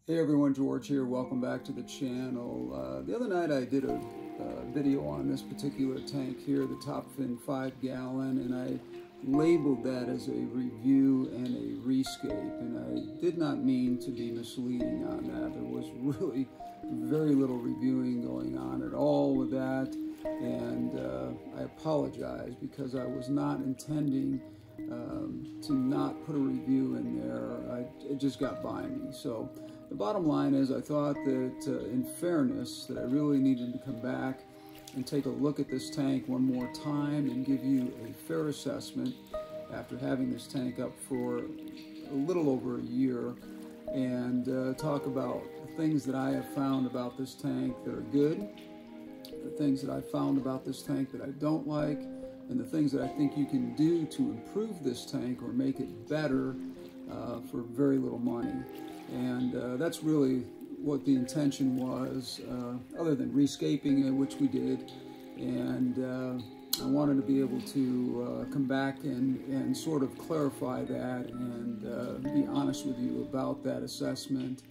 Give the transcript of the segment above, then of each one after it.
Hey everyone, George here. Welcome back to the channel. The other night I did a video on this particular tank here, the Topfin 5-gallon, and I labeled that as a review and a rescape, and I did not mean to be misleading on that. There was really very little reviewing going on at all with that, and I apologize because I was not intending to not put a review in there. It just got by me. So the bottom line is I thought that in fairness that I really needed to come back and take a look at this tank one more time and give you a fair assessment after having this tank up for a little over a year, and talk about the things that I have found about this tank that are good, the things that I found about this tank that I don't like, and the things that I think you can do to improve this tank or make it better for very little money. And that's really what the intention was, other than rescaping it, which we did. And I wanted to be able to come back and sort of clarify that and be honest with you about that assessment,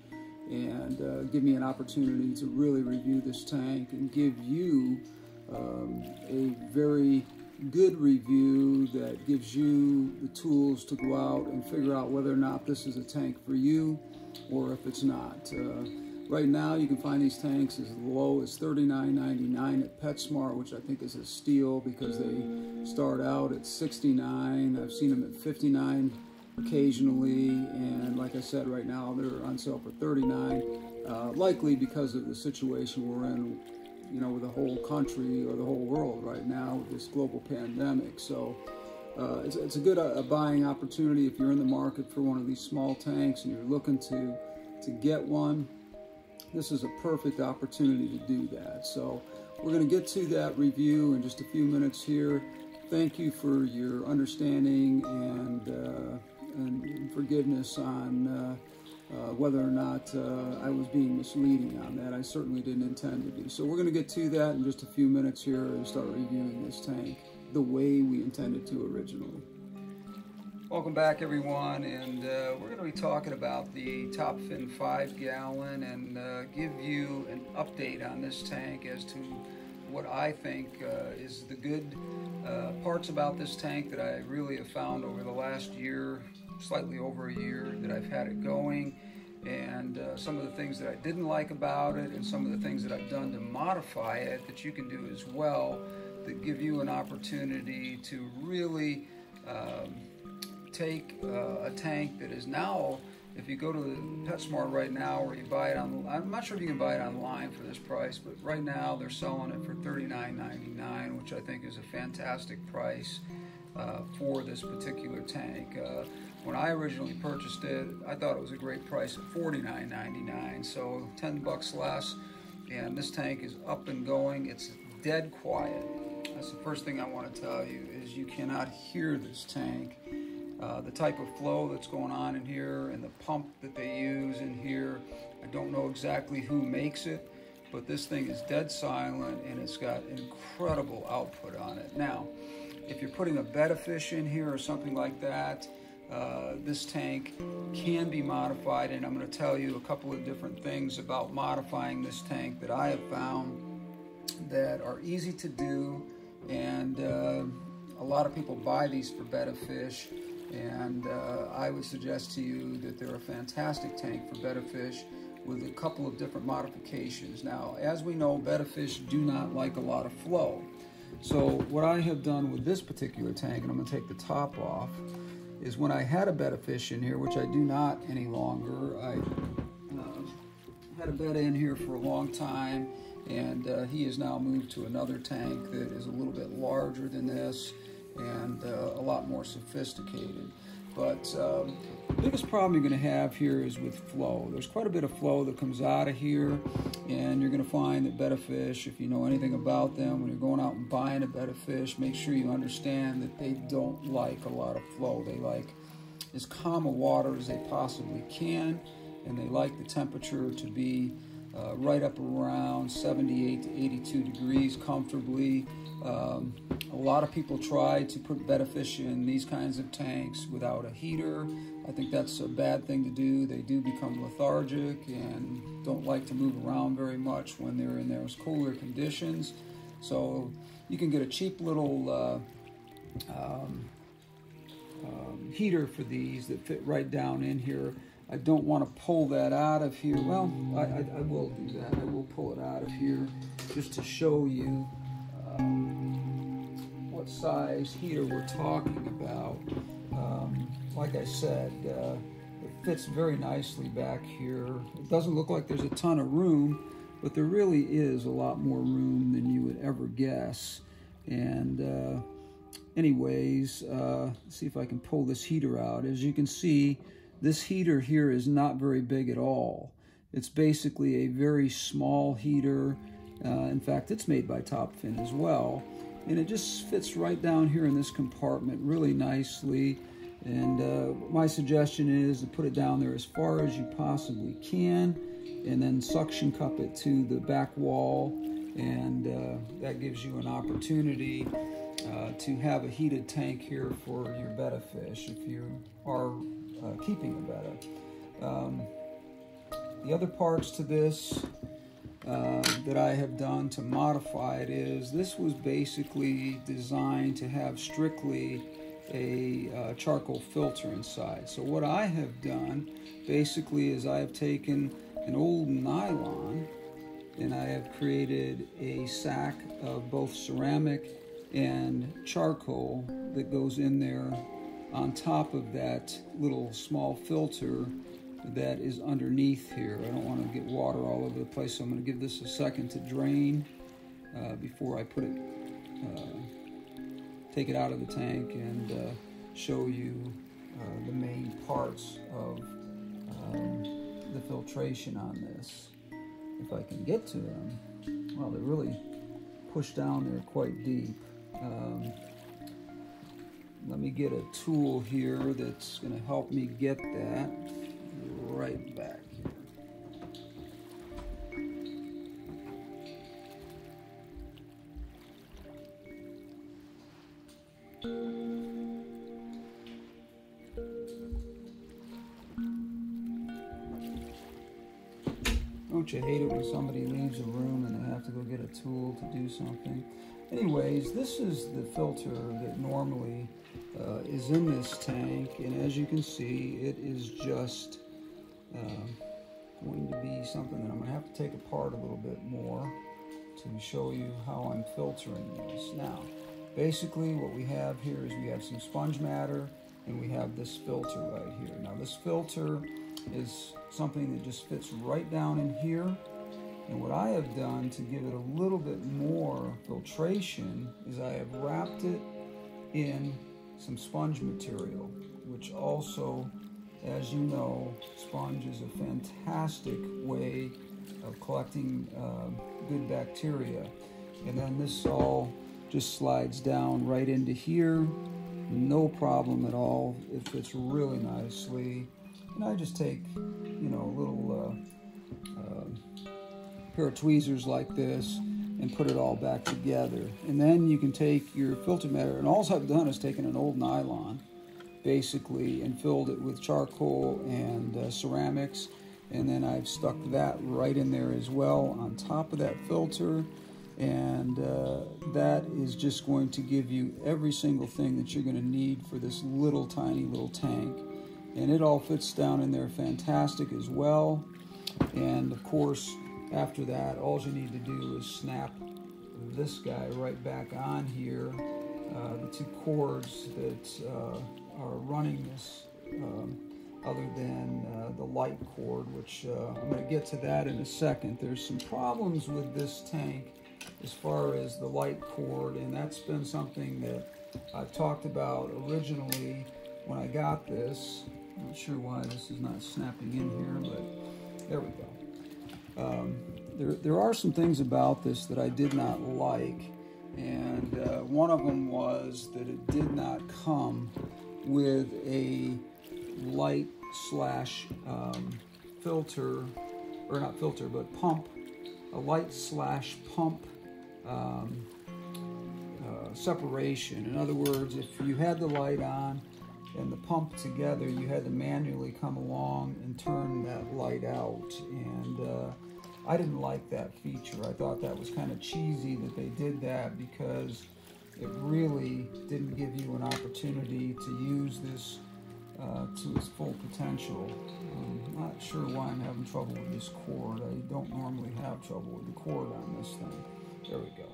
and give me an opportunity to really review this tank and give you a very good review that gives you the tools to go out and figure out whether or not this is a tank for you or if it's not. Right now you can find these tanks as low as $39.99 at PetSmart, which I think is a steal because they start out at $69. I've seen them at $59 occasionally, and like I said, right now they're on sale for $39, likely because of the situation we're in, you know, with the whole country or the whole world right now with this global pandemic. So it's a good buying opportunity if you're in the market for one of these small tanks and you're looking to get one. This is a perfect opportunity to do that. So we're going to get to that review in just a few minutes here. Thank you for your understanding and forgiveness on whether or not I was being misleading on that. I certainly didn't intend to be. So we're going to get to that in just a few minutes here and start reviewing this tank the way we intended to originally. Welcome back everyone, and we're going to be talking about the Topfin 5-gallon and give you an update on this tank as to what I think is the good parts about this tank that I really have found over the last year, slightly over a year that I've had it going, and some of the things that I didn't like about it, and some of the things that I've done to modify it that you can do as well, that give you an opportunity to really take a tank that is now, if you go to the PetSmart right now, or you buy it on, I'm not sure if you can buy it online for this price, but right now they're selling it for $39.99, which I think is a fantastic price for this particular tank. When I originally purchased it, I thought it was a great price at $49.99, so 10 bucks less, and this tank is up and going. It's dead quiet. That's the first thing I want to tell you, is you cannot hear this tank. The type of flow that's going on in here and the pump that they use in here, I don't know exactly who makes it, but this thing is dead silent and it's got incredible output on it. Now, if you're putting a bed of fish in here or something like that, this tank can be modified, and I'm going to tell you a couple of different things about modifying this tank that I have found that are easy to do, and a lot of people buy these for bed of fish, and I would suggest to you that they're a fantastic tank for bed of fish with a couple of different modifications. Now, as we know, bed of fish do not like a lot of flow. So what I have done with this particular tank, and I'm going to take the top off, is when I had a bed of fish in here, which I do not any longer, I had a bed in here for a long time, and he has now moved to another tank that is a little bit larger than this and a lot more sophisticated. But the biggest problem you're going to have here is with flow. There's quite a bit of flow that comes out of here, and you're going to find that bed of fish, if you know anything about them, when you're going out and buying a bed of fish, make sure you understand that they don't like a lot of flow. They like as calm a water as they possibly can, and they like the temperature to be right up around 78 to 82 degrees comfortably. A lot of people try to put betta fish in these kinds of tanks without a heater. I think that's a bad thing to do. They do become lethargic and don't like to move around very much when they're in those cooler conditions. So you can get a cheap little heater for these that fit right down in here. I don't want to pull that out of here. Well, I will do that. I will pull it out of here just to show you what size heater we're talking about. Like I said, it fits very nicely back here. It doesn't look like there's a ton of room, but there really is a lot more room than you would ever guess. And anyways, let's see if I can pull this heater out. As you can see, this heater here is not very big at all. It's basically a very small heater. In fact, it's made by Topfin as well. And it just fits right down here in this compartment really nicely. And my suggestion is to put it down there as far as you possibly can, and then suction cup it to the back wall. And that gives you an opportunity to have a heated tank here for your betta fish if you are keeping a betta. The other parts to this that I have done to modify it is, this was basically designed to have strictly a charcoal filter inside. So what I have done basically is I have taken an old nylon and I have created a sack of both ceramic and charcoal that goes in there on top of that little small filter that is underneath here. I don't want to get water all over the place, so I'm going to give this a second to drain before I put it, take it out of the tank and show you the main parts of the filtration on this. If I can get to them, well, they're really pushed down there quite deep. Let me get a tool here that's going to help me get that right back here. Don't you hate it when somebody leaves a room and they have to go get a tool to do something? Anyways, this is the filter that normally is in this tank, and as you can see, it is just going to be something that I'm going to have to take apart a little bit more to show you how I'm filtering this. Now, basically what we have here is we have some sponge matter and we have this filter right here. Now this filter is something that just fits right down in here, and what I have done to give it a little bit more filtration is I have wrapped it in some sponge material, which also, as you know, sponge is a fantastic way of collecting good bacteria. And then this all just slides down right into here, no problem at all. It fits really nicely. And I just take, you know, a little pair of tweezers like this and put it all back together. And then you can take your filter matter, and all I've done is taken an old nylon basically and filled it with charcoal and ceramics, and then I've stuck that right in there as well on top of that filter, and that is just going to give you every single thing that you're going to need for this little tiny little tank. And it all fits down in there fantastic as well. And of course, after that, all you need to do is snap this guy right back on here. The two cords that are running this, other than the light cord, which I'm going to get to that in a second. There's some problems with this tank as far as the light cord, and that's been something that I've talked about originally when I got this. I'm not sure why this is not snapping in here, but there we go. There are some things about this that I did not like, and one of them was that it did not come with a light slash filter, or not filter, but pump, a light slash pump separation. In other words, if you had the light on and the pump together, you had to manually come along and turn that light out. And I didn't like that feature. I thought that was kind of cheesy that they did that, because it really didn't give you an opportunity to use this to its full potential. I'm not sure why I'm having trouble with this cord. I don't normally have trouble with the cord on this thing. There we go.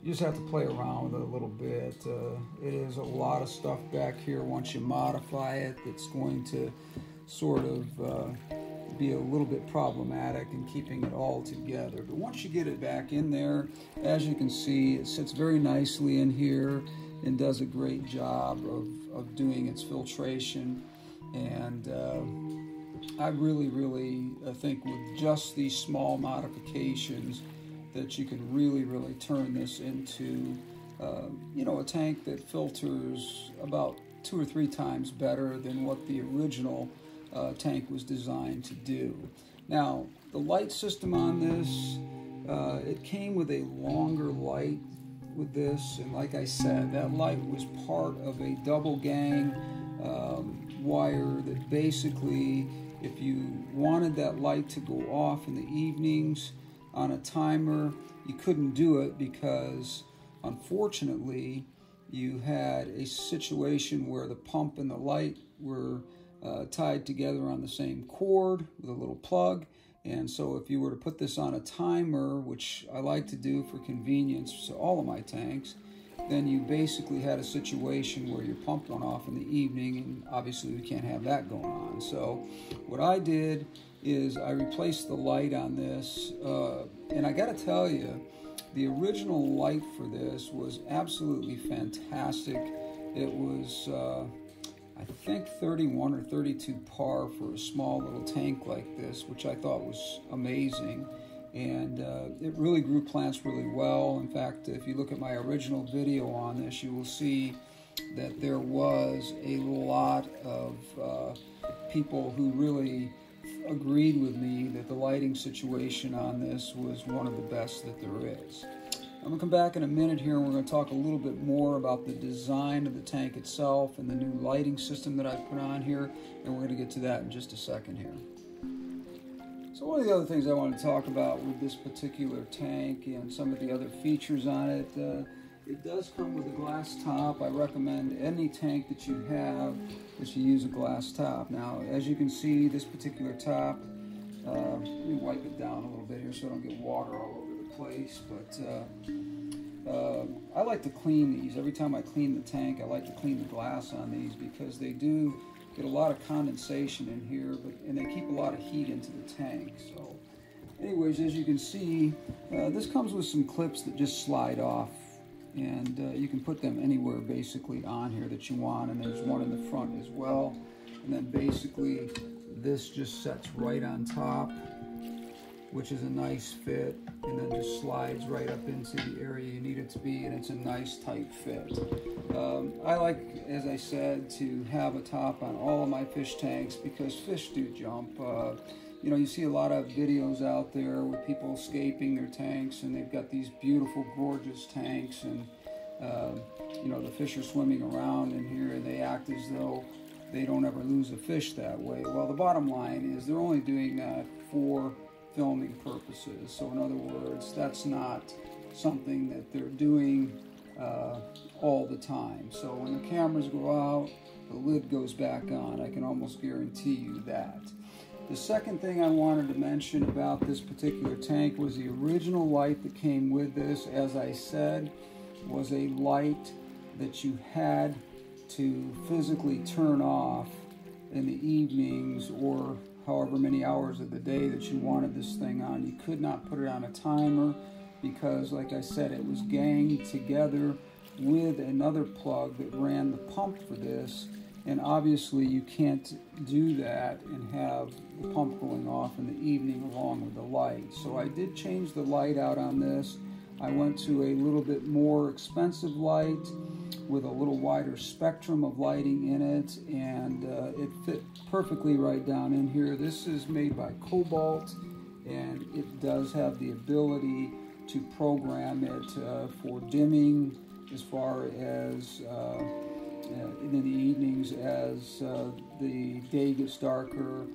You just have to play around with it a little bit. It is a lot of stuff back here once you modify it that's going to sort of be a little bit problematic in keeping it all together. But once you get it back in there, as you can see, it sits very nicely in here and does a great job of doing its filtration. And I really think with just these small modifications that you can really turn this into a tank that filters about 2 or 3 times better than what the original tank was designed to do. Now, the light system on this, it came with a longer light with this, and like I said, that light was part of a double gang wire that basically, if you wanted that light to go off in the evenings on a timer, you couldn't do it, because unfortunately you had a situation where the pump and the light were tied together on the same cord with a little plug. And so if you were to put this on a timer, which I like to do for convenience to all of my tanks, then you basically had a situation where your pump went off in the evening, and obviously we can't have that going on. So what I did is I replaced the light on this, and I gotta tell you, the original light for this was absolutely fantastic. It was I think 31 or 32 par for a small little tank like this, which I thought was amazing. And it really grew plants really well. In fact, if you look at my original video on this, you will see that there was a lot of people who really agreed with me that the lighting situation on this was one of the best that there is. I'm going to come back in a minute here, and we're going to talk a little bit more about the design of the tank itself and the new lighting system that I put on here, and we're going to get to that in just a second here. So one of the other things I want to talk about with this particular tank and some of the other features on it, it does come with a glass top. I recommend any tank that you have that you use a glass top. Now, as you can see, this particular top, let me wipe it down a little bit here so I don't get water all over the place, but I like to clean these. Every time I clean the tank, I like to clean the glass on these, because they do get a lot of condensation in here, and they keep a lot of heat into the tank. So anyways, as you can see, this comes with some clips that just slide off, and you can put them anywhere basically on here that you want, and there's one in the front as well. And then basically this just sets right on top, which is a nice fit, and then just slides right up into the area you need it to be, and it's a nice tight fit. I like, as I said, to have a top on all of my fish tanks, because fish do jump. You know, you see a lot of videos out there with people escaping their tanks, and they've got these beautiful, gorgeous tanks, and you know, the fish are swimming around in here, and they act as though they don't ever lose a fish that way. Well, the bottom line is they're only doing that for filming purposes. So in other words, that's not something that they're doing all the time. So when the cameras go out, the lid goes back on. I can almost guarantee you that. The second thing I wanted to mention about this particular tank was the original light that came with this, as I said, was a light that you had to physically turn off in the evenings, or however many hours of the day that you wanted this thing on. You could not put it on a timer, because like I said, it was ganged together with another plug that ran the pump for this, and obviously you can't do that and have the pump going off in the evening along with the light. So I did change the light out on this. I went to a little bit more expensive light with a little wider spectrum of lighting in it, and it fit perfectly right down in here. This is made by Cobalt, and it does have the ability to program it for dimming as far as in the evenings as the day gets darker.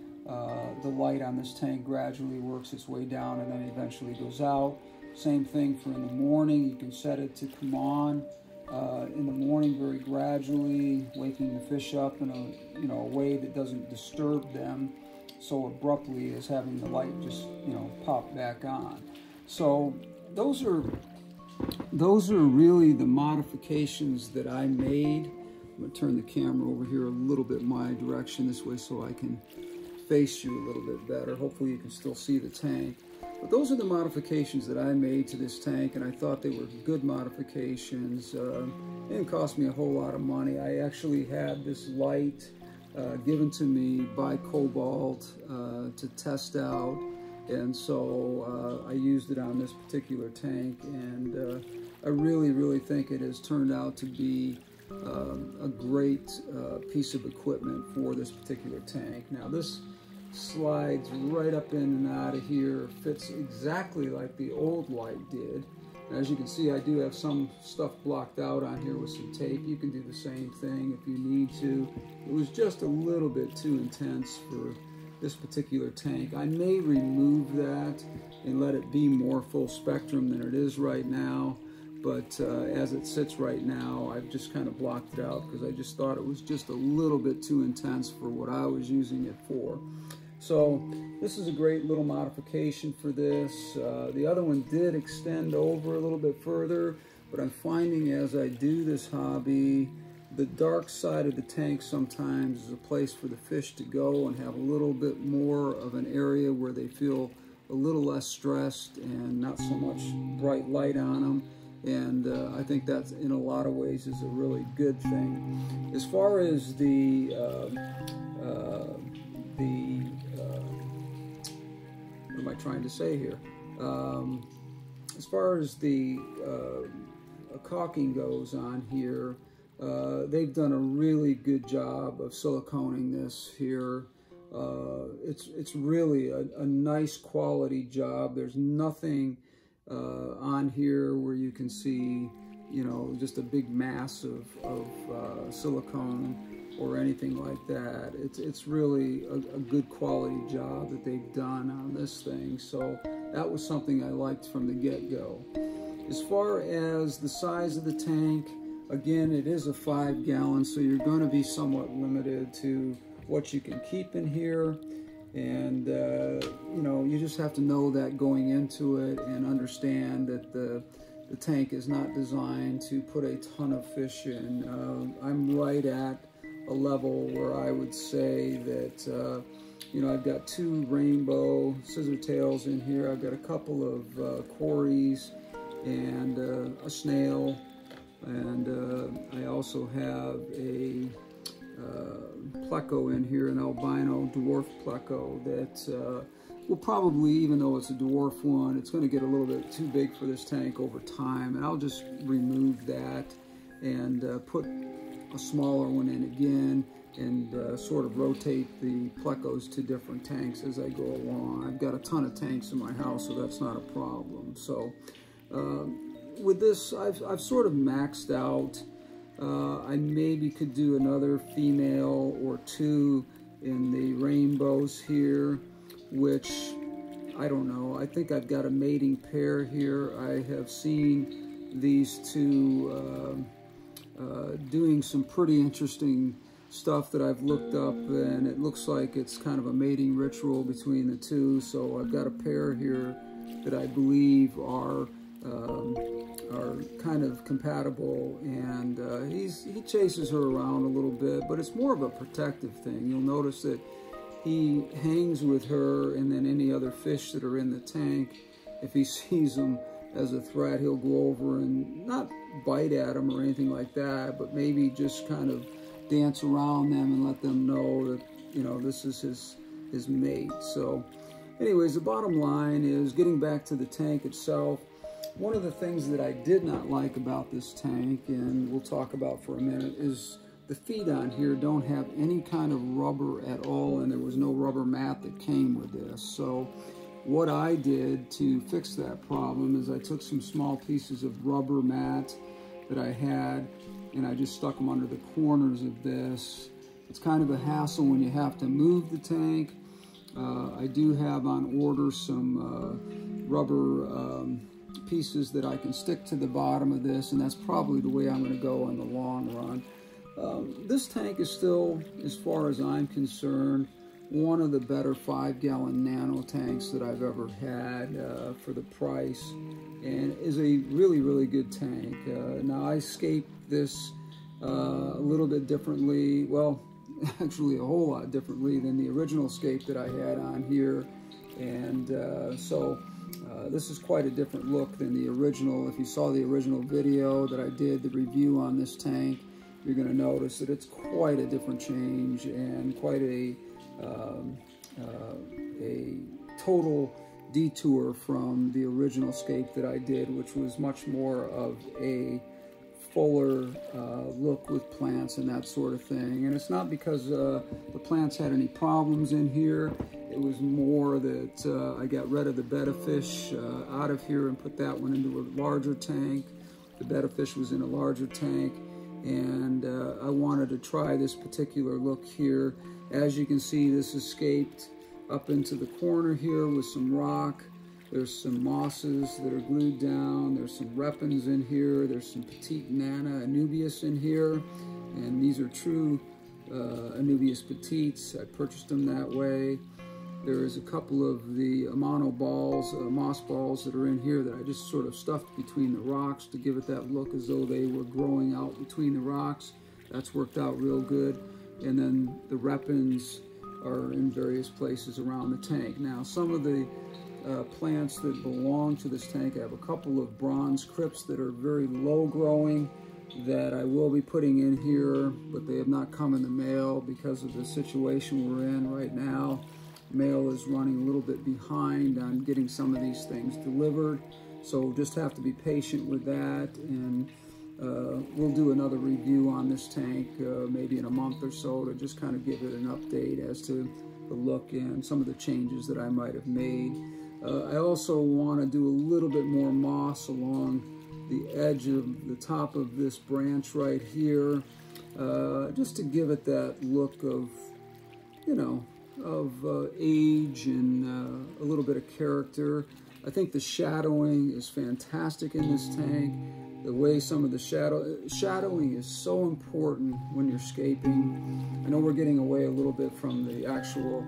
The light on this tank gradually works its way down and then eventually goes out. Same thing for in the morning. You can set it to come on in the morning very gradually, waking the fish up in a way that doesn't disturb them so abruptly as having the light just pop back on. So those are really the modifications that I made. I'm going to turn the camera over here a little bit my direction this way so I can face you a little bit better. Hopefully you can still see the tank. But those are the modifications that I made to this tank, and I thought they were good modifications. It didn't cost me a whole lot of money. I actually had this light given to me by Cobalt to test out, and so I used it on this particular tank, and I really think it has turned out to be a great piece of equipment for this particular tank. Now this slides right up in and out of here, fits exactly like the old light did. As you can see, I do have some stuff blocked out on here with some tape. You can do the same thing if you need to. It was just a little bit too intense for this particular tank. I may remove that and let it be more full spectrum than it is right now, but as it sits right now, I've just kind of blocked it out because I just thought it was just a little bit too intense for what I was using it for. So this is a great little modification for this. The other one did extend over a little bit further, but I'm finding as I do this hobby, the dark side of the tank sometimes is a place for the fish to go and have a little bit more of an area where they feel a little less stressed and not so much bright light on them. And I think that in a lot of ways is a really good thing. As far as what am I trying to say here? As far as the caulking goes on here, they've done a really good job of siliconing this here. It's really a nice quality job. There's nothing on here where you can see, just a big mass of silicone or anything like that. It's really a good quality job that they've done on this thing. So that was something I liked from the get-go. As far as the size of the tank, again, it is a 5-gallon, so you're going to be somewhat limited to what you can keep in here. And you just have to know that going into it and understand that the tank is not designed to put a ton of fish in. I'm right at a level where I would say that I've got 2 rainbow scissor tails in here. I've got a couple of quarries and a snail, and I also have a pleco in here, an albino dwarf pleco that will probably, even though it's a dwarf one, it's going to get a little bit too big for this tank over time, and I'll just remove that and put a smaller one in again and sort of rotate the plecos to different tanks as I go along. I've got a ton of tanks in my house, so that's not a problem. So with this, I've sort of maxed out. I maybe could do another female or 2 in the rainbows here, which, I don't know, I think I've got a mating pair here. I have seen these 2 doing some pretty interesting stuff that I've looked up, and it looks like it's kind of a mating ritual between the 2. So I've got a pair here that I believe are kind of compatible, and he chases her around a little bit, but it's more of a protective thing. You'll notice that he hangs with her, and then any other fish that are in the tank, if he sees them as a threat, he'll go over and not bite at them or anything like that, but maybe just kind of dance around them and let them know that this is his mate. So anyways, the bottom line is, getting back to the tank itself, one of the things that I did not like about this tank, and we'll talk about for a minute, is the feet on here don't have any kind of rubber at all, and there was no rubber mat that came with this. So what I did to fix that problem is I took some small pieces of rubber mat that I had, and I just stuck them under the corners of this. It's kind of a hassle when you have to move the tank. I do have on order some rubber pieces that I can stick to the bottom of this, and that's probably the way I'm going to go in the long run. This tank is still, as far as I'm concerned, one of the better 5-gallon nano tanks that I've ever had for the price, and is a really, really good tank. Now I scaped this a little bit differently, well, actually a whole lot differently than the original scape that I had on here, and so this is quite a different look than the original. If you saw the original video that I did, the review on this tank, you're going to notice that it's quite a different change and quite a total detour from the original scape that I did, which was much more of a fuller look with plants and that sort of thing. And it's not because the plants had any problems in here. It was more that I got rid of the betta fish out of here and put that one into a larger tank. The betta fish was in a larger tank, and I wanted to try this particular look here. As you can see, this is scaped up into the corner here with some rock. There's some mosses that are glued down. There's some repens in here. There's some petite Nana Anubias in here. And these are true Anubias petites. I purchased them that way. There is a couple of the Amano balls, moss balls that are in here that I just sort of stuffed between the rocks to give it that look as though they were growing out between the rocks. That's worked out real good. And then the repens are in various places around the tank. Now, some of the plants that belong to this tank, I have a couple of bronze crypts that are very low growing that I will be putting in here, but they have not come in the mail because of the situation we're in right now. Mail is running a little bit behind on getting some of these things delivered, so just have to be patient with that, and we'll do another review on this tank maybe in a month or so to just kind of give it an update as to the look and some of the changes that I might have made. I also want to do a little bit more moss along the edge of the top of this branch right here, just to give it that look of, you know, of age and a little bit of character. I think the shadowing is fantastic in this tank. The way some of the shadowing is so important when you're scaping. I know we're getting away a little bit from the actual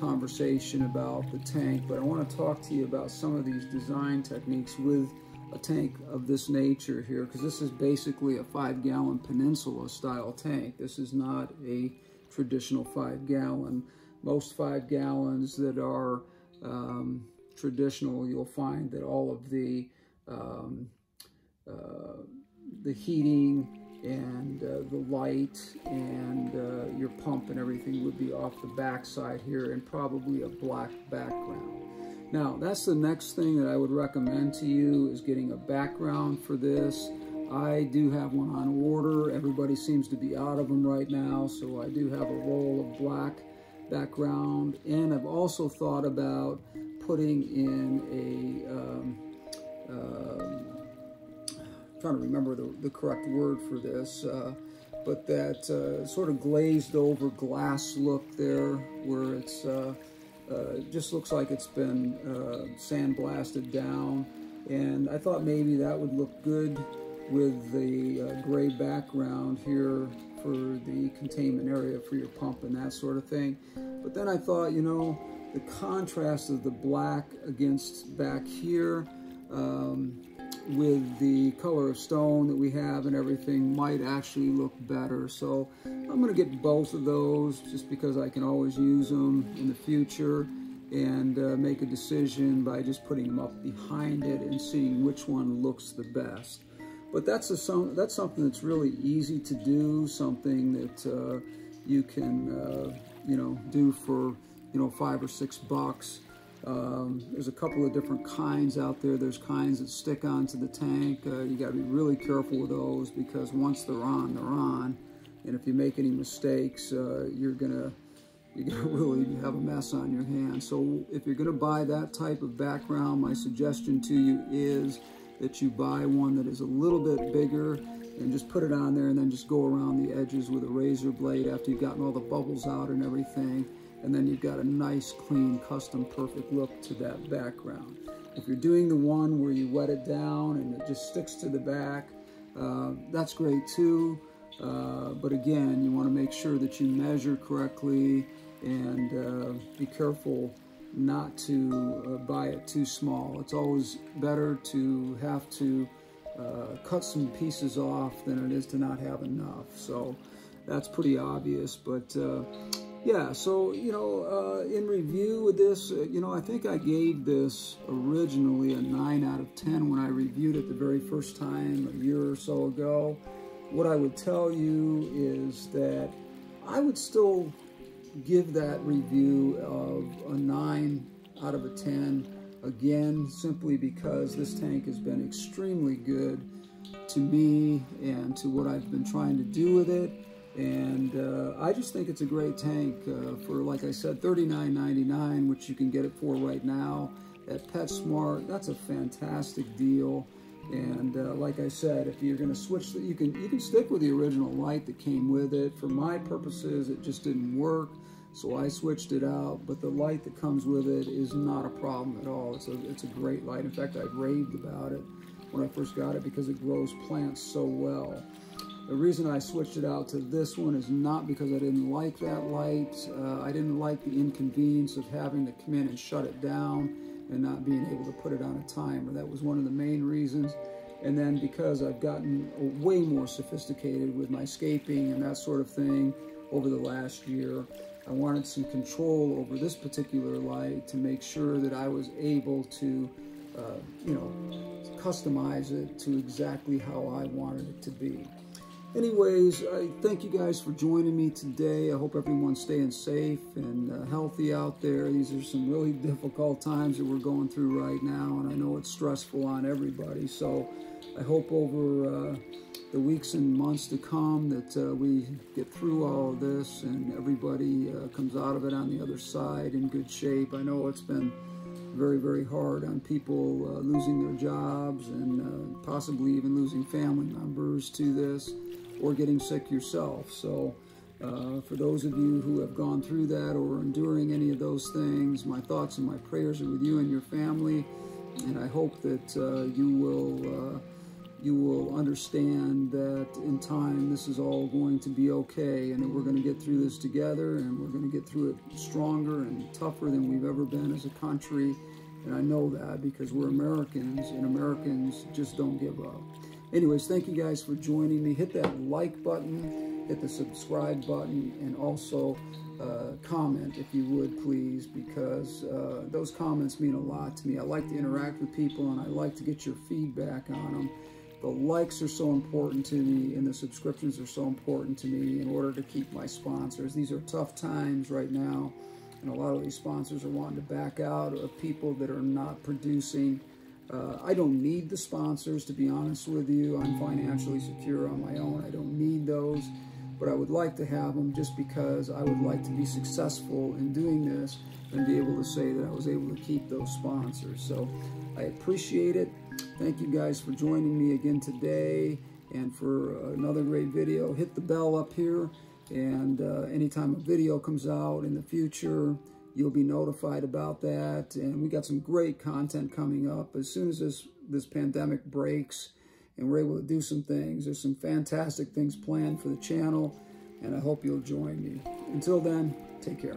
conversation about the tank, but I want to talk to you about some of these design techniques with a tank of this nature here, because this is basically a 5-gallon peninsula style tank. This is not a traditional 5-gallon. Most 5 gallons that are traditional, you'll find that all of the heating and the light and your pump and everything would be off the back side here, and probably a black background. Now, that's the next thing that I would recommend to you, is getting a background for this. I do have one on order. Everybody seems to be out of them right now, so I do have a roll of black background, and I've also thought about putting in a trying to remember the correct word for this, but that sort of glazed over glass look there, where it's just looks like it's been sandblasted down, and I thought maybe that would look good with the gray background here for the containment area for your pump and that sort of thing. But then I thought, you know, the contrast of the black against back here with the color of stone that we have and everything might actually look better. So I'm going to get both of those just because I can always use them in the future, and make a decision by just putting them up behind it and seeing which one looks the best. But that's something that's really easy to do, something that you can you know, do for, you know, $5 or $6. There's a couple of different kinds out there. There's kinds that stick onto the tank. You got to be really careful with those, because once they're on, they're on. And if you make any mistakes, you're gonna you're going to really have a mess on your hands. So if you're going to buy that type of background, my suggestion to you is that you buy one that is a little bit bigger and just put it on there, and then just go around the edges with a razor blade after you've gotten all the bubbles out and everything, and then you've got a nice, clean, custom, perfect look to that background. If you're doing the one where you wet it down and it just sticks to the back, that's great too. But again, you want to make sure that you measure correctly and be careful not to buy it too small. It's always better to have to cut some pieces off than it is to not have enough. So that's pretty obvious. But yeah, so, you know, in review with this, you know, I think I gave this originally a 9 out of 10 when I reviewed it the very first time a year or so ago. What I would tell you is that I would still give that review of a 9 out of a 10, again, simply because this tank has been extremely good to me and to what I've been trying to do with it. And I just think it's a great tank for, like I said, $39.99, which you can get it for right now at PetSmart. That's a fantastic deal. And like I said, if you're going to switch, you can stick with the original light that came with it. For my purposes, it just didn't work, so I switched it out. But the light that comes with it is not a problem at all. It's a great light. In fact, I raved about it when I first got it because it grows plants so well. The reason I switched it out to this one is not because I didn't like that light. I didn't like the inconvenience of having to come in and shut it down and not being able to put it on a timer. That was one of the main reasons. And then because I've gotten way more sophisticated with my scaping and that sort of thing over the last year, I wanted some control over this particular light to make sure that I was able to, you know, customize it to exactly how I wanted it to be. Anyways, I thank you guys for joining me today. I hope everyone's staying safe and healthy out there. These are some really difficult times that we're going through right now, and I know it's stressful on everybody. So I hope over the weeks and months to come that we get through all of this and everybody comes out of it on the other side in good shape. I know it's been very, very hard on people losing their jobs and possibly even losing family members to this, or getting sick yourself. So for those of you who have gone through that or are enduring any of those things, my thoughts and my prayers are with you and your family, and I hope that you will understand that in time this is all going to be okay, and that we're going to get through this together, and we're going to get through it stronger and tougher than we've ever been as a country. And I know that because we're Americans, and Americans just don't give up. Anyways, thank you guys for joining me. Hit that like button, hit the subscribe button, and also comment if you would, please, because those comments mean a lot to me. I like to interact with people, and I like to get your feedback on them. The likes are so important to me, and the subscriptions are so important to me in order to keep my sponsors. These are tough times right now, and a lot of these sponsors are wanting to back out of people that are not producing. I don't need the sponsors, to be honest with you. I'm financially secure on my own. I don't need those, but I would like to have them just because I would like to be successful in doing this and be able to say that I was able to keep those sponsors. So I appreciate it. Thank you guys for joining me again today, and for another great video. Hit the bell up here, and anytime a video comes out in the future, you'll be notified about that. And we got some great content coming up as soon as this pandemic breaks and we're able to do some things. There's some fantastic things planned for the channel, and I hope you'll join me. Until then, take care.